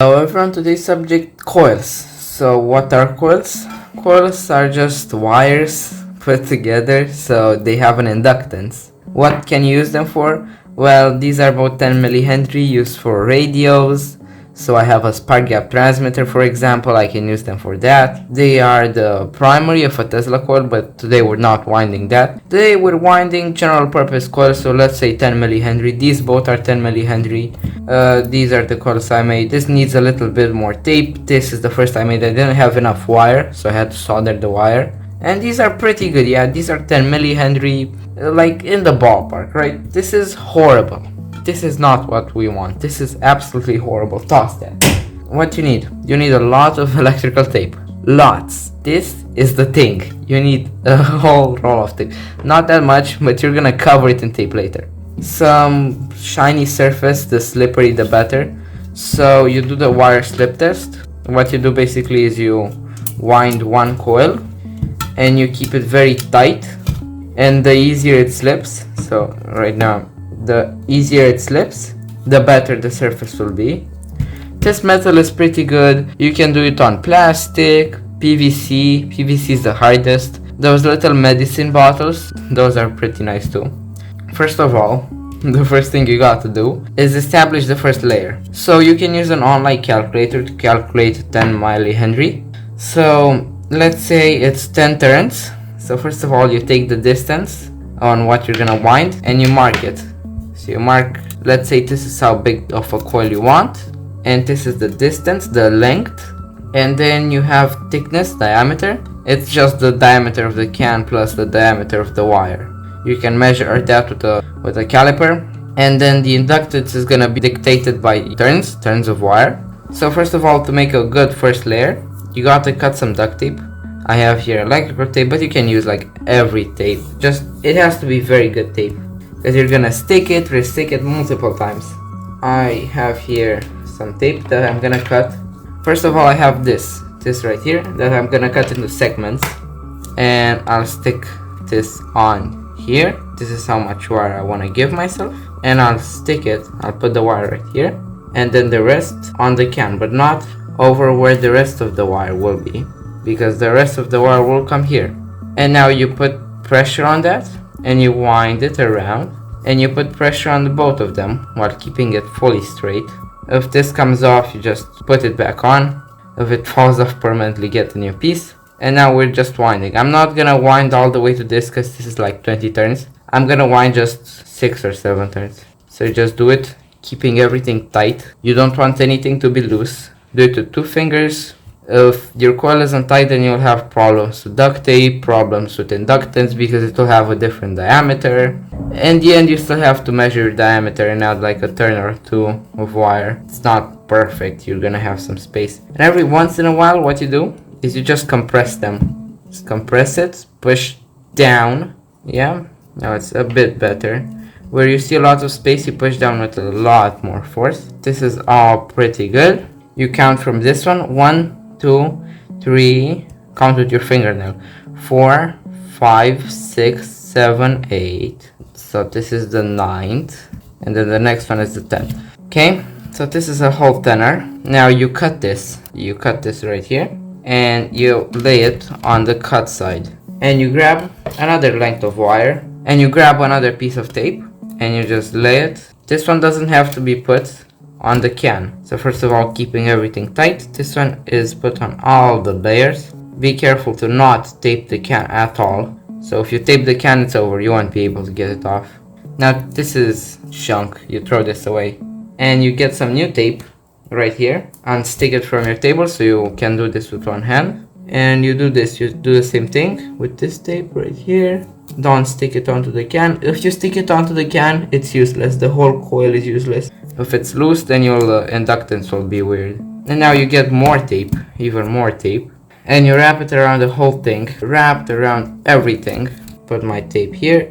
However, on today's subject, coils. So what are coils? Coils are just wires put together so they have an inductance. What can you use them for? Well, these are about 10 millihenry used for radios. So I have a spark gap transmitter, for example, I can use them for that. They are the primary of a Tesla coil, but today we're not winding that. Today we're winding general purpose coils, so let's say 10 millihenry. These both are 10 millihenry. These are the coils I made. This needs a little bit more tape. This is the first I made. I didn't have enough wire, so I had to solder the wire. And these are pretty good, yeah, these are 10 millihenry, like in the ballpark, right? This is horrible. This is not what we want. This is absolutely horrible. Toss that. What you need? You need a lot of electrical tape. Lots. This is the thing. You need a whole roll of tape. Not that much, but you're gonna cover it in tape later. Some shiny surface, the slippery the better. So you do the wire slip test. What you do basically is you wind one coil and you keep it very tight, and the easier it slips, so right now the easier it slips, the better the surface will be. This metal is pretty good. You can do it on plastic, PVC. PVC is the hardest. Those little medicine bottles, those are pretty nice too. First of all, the first thing you got to do is establish the first layer. So you can use an online calculator to calculate 10 millihenry. So let's say it's 10 turns. So first of all, you take the distance on what you're gonna wind and you mark it. So you mark, let's say this is how big of a coil you want, and this is the distance, the length, and then you have thickness, diameter. It's just the diameter of the can plus the diameter of the wire. You can measure that with a caliper, and then the inductance is gonna be dictated by turns of wire. So first of all, to make a good first layer, you got to cut some duct tape. I have here electrical tape, but you can use like every tape. Just, it has to be very good tape, because you're gonna stick it, restick it multiple times. I have here some tape that I'm gonna cut. First of all, I have this right here that I'm gonna cut into segments, and I'll stick this on here. This is how much wire I wanna give myself, and I'll stick it, I'll put the wire right here, and then the rest on the can, but not over where the rest of the wire will be, because the rest of the wire will come here. And now you put pressure on that and you wind it around, and you put pressure on both of them while keeping it fully straight. If this comes off, you just put it back on. If it falls off permanently, get a new piece. And now we're just winding. I'm not gonna wind all the way to this because this is like 20 turns. I'm gonna wind just 6 or 7 turns. So you just do it, keeping everything tight. You don't want anything to be loose. Do it with 2 fingers. If your coil isn't tight, then you'll have problems with duct tape, problems with inductance because it will have a different diameter. In the end, you still have to measure your diameter and add like a turn or 2 of wire. It's not perfect, you're gonna have some space. And every once in a while, what you do is you just compress them. Just compress it, push down. Yeah, now it's a bit better. Where you see a lot of space, you push down with a lot more force. This is all pretty good. You count from this one, 1, 2, 3, count with your fingernail, 4, 5, 6, 7, 8. So this is the 9th, and then the next one is the 10th. Okay, so this is a whole tenor. Now you cut this right here, and you lay it on the cut side. And you grab another length of wire, and you grab another piece of tape, and you just lay it. This one doesn't have to be put on the can. So first of all, keeping everything tight, this one is put on all the layers. Be careful to not tape the can at all. So if you tape the can, it's over, you won't be able to get it off. Now this is junk, you throw this away. And you get some new tape right here, unstick it from your table so you can do this with one hand. And you do this, you do the same thing with this tape right here. Don't stick it onto the can. If you stick it onto the can, it's useless, the whole coil is useless. If it's loose, then your inductance will be weird. And now you get more tape, even more tape, and you wrap it around the whole thing, wrapped around everything. Put my tape here.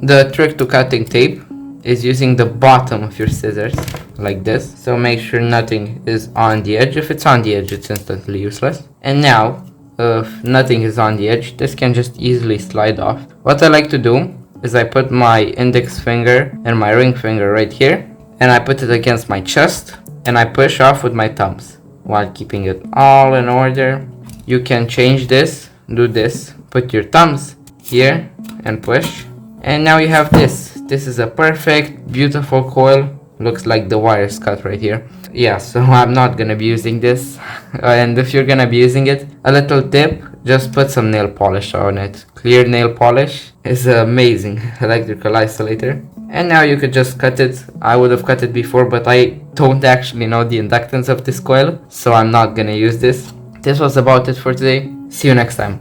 The trick to cutting tape is using the bottom of your scissors, like this. So make sure nothing is on the edge. If it's on the edge, it's instantly useless. And now, if nothing is on the edge, this can just easily slide off. What I like to do is I put my index finger and my ring finger right here, and I put it against my chest, and I push off with my thumbs while keeping it all in order. You can change this, do this, put your thumbs here and push, and now you have this. This is a perfect, beautiful coil. Looks like the wires cut right here. Yeah, so I'm not gonna be using this. And if you're gonna be using it, a little tip, just put some nail polish on it. Clear nail polish is amazing electrical isolator. And now you could just cut it. I would have cut it before, but I don't actually know the inductance of this coil, so I'm not gonna use this. This was about it for today. See you next time.